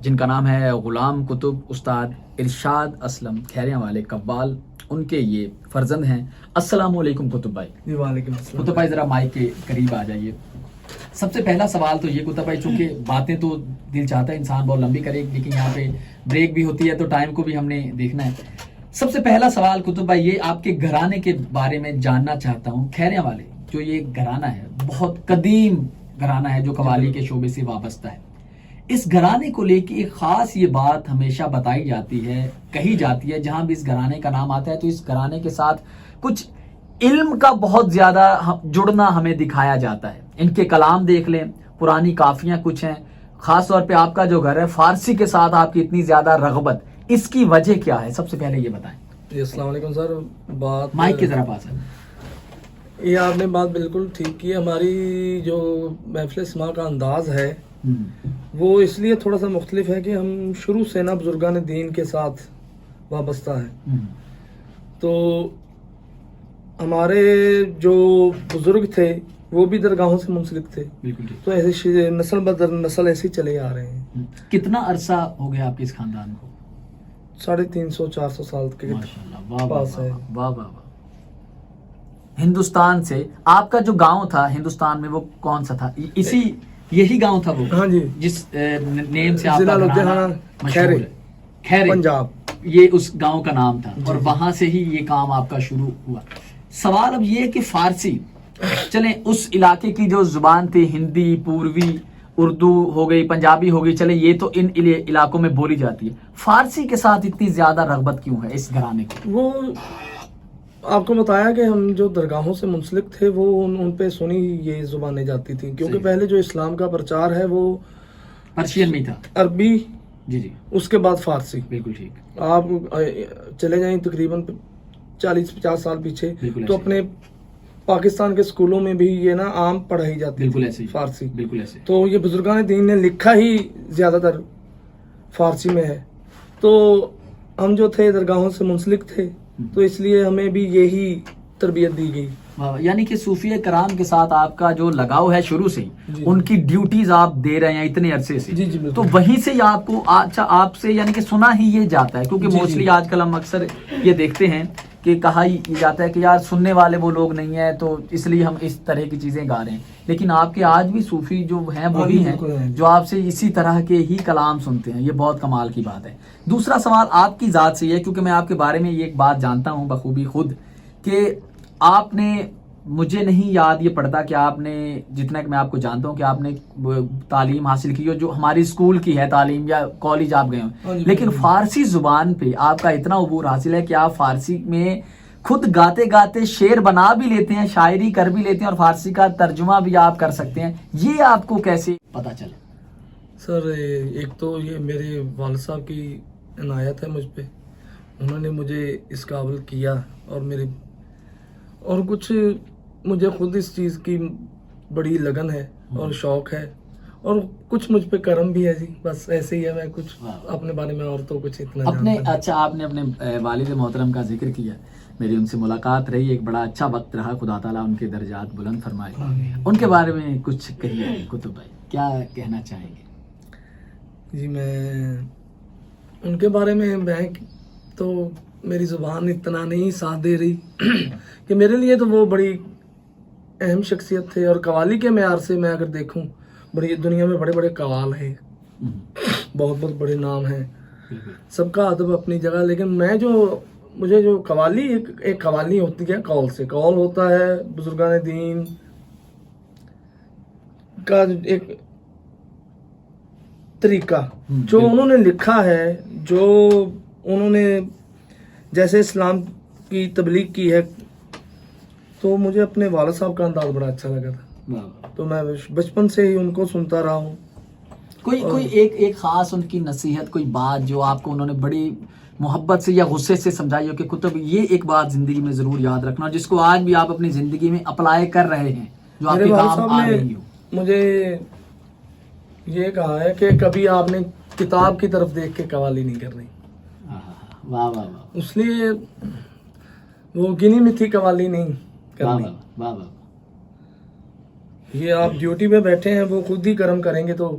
جن کا نام ہے غلام کتب استاد ارشاد اسلم کھیریاں والے قوال، ان کے یہ فرزند ہیں۔ السلام علیکم کتب بھائی۔ جی وعلیکم السلام۔ کتب بھائی ذرا مائک کے قریب آ جائیے۔ سب سے پہلا سوال تو یہ کتب بھائی، چونکہ باتیں تو دل چاہتا ہے انسان بہت لمبی کرے، لیکن یہاں پہ بریک بھی ہوتی ہے تو ٹائم کو بھی ہم نے دیکھنا ہے۔ سب سے پہلا سوال کتب بھائی یہ آپ کے گھرانے کے بارے میں جاننا چاہتا ہوں۔ کھیریاں والے جو یہ گھرانہ ہے بہت قدیم گھرانہ ہے جو قوالی کے شعبے سے وابستہ ہے، اس گھرانے کو لے کے ایک خاص یہ بات ہمیشہ بتائی جاتی ہے، کہی جاتی ہے، جہاں بھی اس گھرانے کا نام آتا ہے تو اس گھرانے کے ساتھ کچھ علم کا بہت زیادہ جڑنا ہمیں دکھایا جاتا ہے۔ ان کے کلام دیکھ لیں، پرانی کافیاں کچھ ہیں، خاص طور پہ آپ کا جو گھر ہے فارسی کے ساتھ آپ کی اتنی زیادہ رغبت، اس کی وجہ کیا ہے؟ سب سے پہلے یہ بتائیں۔ جی السلام علیکم سر۔ بات مائک کے ذرا پاس ہے۔ یہ آپ نے بات بالکل ٹھیک کی۔ ہماری جو محفل سماع کا انداز ہے وہ اس لیے تھوڑا سا مختلف ہے کہ ہم شروع سے نا بزرگان دین کے ساتھ وابستہ ہیں۔ تو ہمارے جو بزرگ تھے وہ بھی درگاہوں سے منسلک تھے، تو ایسے نسل بدر نسل ایسے چلے آ رہے ہیں۔ کتنا عرصہ ہو گیا آپ کے اس خاندان کو؟ 350-400 سال کے پاس ہے۔ واہ واہ واہ۔ ہندوستان سے آپ کا جو گاؤں تھا ہندوستان میں وہ کون سا تھا؟ یہی گاؤں تھا وہ؟ ہاں جی، جس نیم سے آپ کا کھیرے کھیرے پنجاب، یہ اس گاؤں کا نام تھا، اور وہاں سے ہی یہ کام آپ کا شروع ہوا۔ سوال اب یہ کہ فارسی، چلیں اس علاقے کی جو زبان تھی ہندی، پوروی، اردو ہو گئی، پنجابی ہو گئی، چلیں یہ تو ان علاقوں میں بولی جاتی ہے، فارسی کے ساتھ اتنی زیادہ رغبت کیوں ہے اس گھرانے کی؟ وہ آپ کو بتایا کہ ہم جو درگاہوں سے منسلک تھے وہ ان پہ سنی یہ زبانیں جاتی تھیں، کیونکہ پہلے جو اسلام کا پرچار ہے وہ پرشین میں تھا، عربی، جی جی، اس کے بعد فارسی۔ بالکل ٹھیک۔ آپ چلے جائیں تقریباً 40-50 سال پیچھے تو اپنے پاکستان کے اسکولوں میں بھی یہ نا عام پڑھائی جاتی تھی فارسی، بالکل ایسے۔ تو یہ بزرگان دین نے لکھا ہی زیادہ تر فارسی میں ہے، تو ہم جو تھے درگاہوں سے منسلک تھے تو اس لیے ہمیں بھی یہی تربیت دی گئی۔ یعنی کہ صوفیہ کرام کے ساتھ آپ کا جو لگاؤ ہے شروع سے ہی، ان کی ڈیوٹیز آپ دے رہے ہیں اتنے عرصے سے، تو وہیں سے آپ کو اچھا آپ سے یعنی کہ سنا ہی یہ جاتا ہے، کیونکہ موسٹلی آج کل ہم اکثر یہ دیکھتے ہیں کہ کہا ہی جاتا ہے کہ یار سننے والے وہ لوگ نہیں ہیں تو اس لیے ہم اس طرح کی چیزیں گا رہے ہیں، لیکن آپ کے آج بھی صوفی جو ہیں وہ بھی ہیں جو آپ سے اسی طرح کے ہی کلام سنتے ہیں، یہ بہت کمال کی بات ہے۔ دوسرا سوال آپ کی ذات سے یہ ہے، کیونکہ میں آپ کے بارے میں یہ ایک بات جانتا ہوں بخوبی خود، کہ آپ نے، مجھے نہیں یاد یہ پڑتا کہ آپ نے، جتنا کہ میں آپ کو جانتا ہوں کہ آپ نے تعلیم حاصل کی ہو جو ہماری اسکول کی ہے تعلیم یا کالج آپ گئے ہوں، لیکن فارسی زبان پہ آپ کا اتنا عبور حاصل ہے کہ آپ فارسی میں خود گاتے گاتے شعر بنا بھی لیتے ہیں، شاعری کر بھی لیتے ہیں، اور فارسی کا ترجمہ بھی آپ کر سکتے ہیں، یہ آپ کو کیسے پتا چلا؟ سر ایک تو یہ میرے والد صاحب کی عنایت ہے مجھ پہ، انہوں نے مجھے اس قابل کیا، اور کچھ مجھے خود اس چیز کی بڑی لگن ہے اور شوق ہے، اور کچھ مجھ پہ کرم بھی ہے جی، بس ایسے ہی ہے۔ میں کچھ اپنے بارے میں اور تو کچھ اتنا اچھا، آپ نے اپنے والد محترم کا ذکر کیا، میری ان سے ملاقات رہی، ایک بڑا اچھا وقت رہا، خدا تعالیٰ ان کے درجات بلند فرمائے، ان کے بارے میں کچھ کہیے کتب بھائی، کیا کہنا چاہیں گے؟ جی میں ان کے بارے میں تو میری زبان اتنا نہیں ساتھ دے رہی کہ میرے لیے تو وہ بڑی اہم شخصیت تھے، اور قوالی کے معیار سے میں اگر دیکھوں، بڑی دنیا میں بڑے بڑے قوال ہیں، بہت بہت بڑے نام ہیں، سب کا ادب اپنی جگہ، لیکن مجھے جو قوالی، ایک قوالی ہوتی ہے قول سے، قول ہوتا ہے بزرگان دین کا ایک طریقہ جو انہوں نے لکھا ہے، جو انہوں نے جیسے اسلام کی تبلیغ کی ہے، تو مجھے اپنے والد صاحب کا انداز بڑا اچھا لگا تھا، تو میں بچپن سے ہی ان کو سنتا رہا ہوں۔ کوئی ایک خاص ان کی نصیحت، کوئی بات جو آپ کو انہوں نے بڑی محبت سے یا غصے سے سمجھائی ہو کہ کتب یہ ایک بات زندگی میں ضرور یاد رکھنا، جس کو آج بھی آپ اپنی زندگی میں اپلائی کر رہے ہیں، جو آپ کے کام آ رہی ہو؟ مجھے یہ کہا ہے کہ کبھی آپ نے کتاب کی طرف دیکھ کے قوالی نہیں کرنی۔ واہ واہ واہ، اس لیے وہ گنی مٹھی قوالی نہیں کرنی۔ واہ واہ، یہ آپ ڈیوٹی پہ بیٹھے ہیں، وہ خود ہی کرم کریں گے تو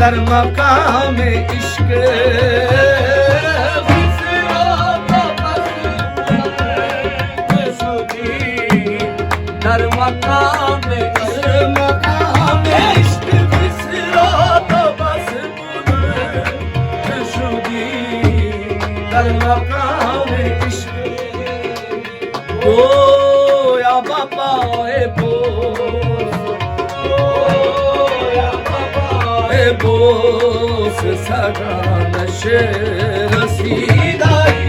در مقام عشق در مقام عشق بسرات بس بلند شدی در مقام عشق گویا بابا بوس سگانش رسیدائی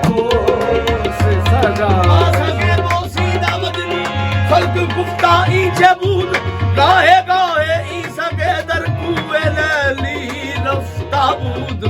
بوس سگانش خلق گفتا این چه بود گاهه گاهه این سگه در کوه لیلی رفتا بود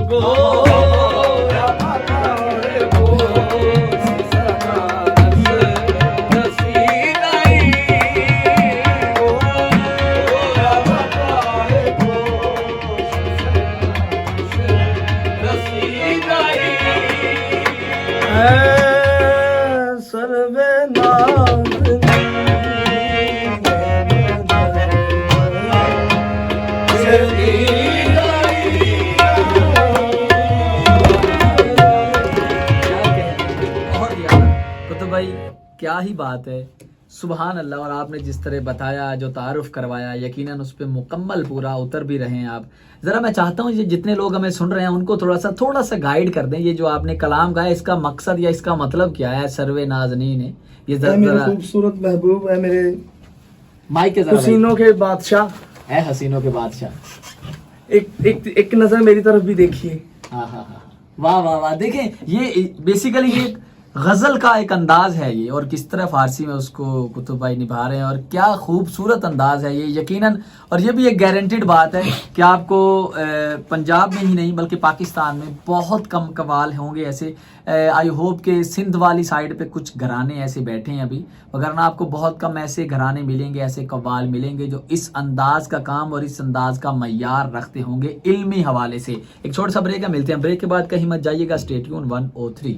کیا ہی بات ہے، سبحان اللہ. اور آپ نے جس طرح بتایا، جو تعارف کروایا، یقیناً اس پہ مکمل پورا اتر بھی رہے ہیں آپ. ذرا میں چاہتا ہوں یہ جتنے لوگ ہمیں سن رہے ہیں ان کو تھوڑا سا گائیڈ کر دیں. یہ جو آپ نے کلام گایا اس کا مقصد یا اس کا مطلب کیا ہے؟ سروے نازنین ہے یہ میرے خوبصورت محبوب ہے، میرے مائک کے حسینوں کے بادشاہ ہے، حسینوں کے بادشاہ. ایک نظر میری طرف بھی دیکھیے. ہاں ہاں ہاں، واہ واہ واہ. دیکھیں یہ بیسیکلی یہ غزل کا ایک انداز ہے یہ، اور کس طرح فارسی میں اس کو کتب بھائی نبھا رہے ہیں، اور کیا خوبصورت انداز ہے یہ یقیناً. اور یہ بھی ایک گارنٹیڈ بات ہے کہ آپ کو پنجاب میں ہی نہیں بلکہ پاکستان میں بہت کم قوال ہوں گے ایسے. آئی ہوپ کہ سندھ والی سائڈ پہ کچھ گھرانے ایسے بیٹھے ہیں ابھی، وگرنہ آپ کو بہت کم ایسے گھرانے ملیں گے، ایسے قوال ملیں گے جو اس انداز کا کام اور اس انداز کا معیار رکھتے ہوں گے علمی حوالے سے. ایک چھوٹا سا بریک ہے، ملتے ہیں بریک کے بعد، کہیں مت جائیے گا. Stay tune 103.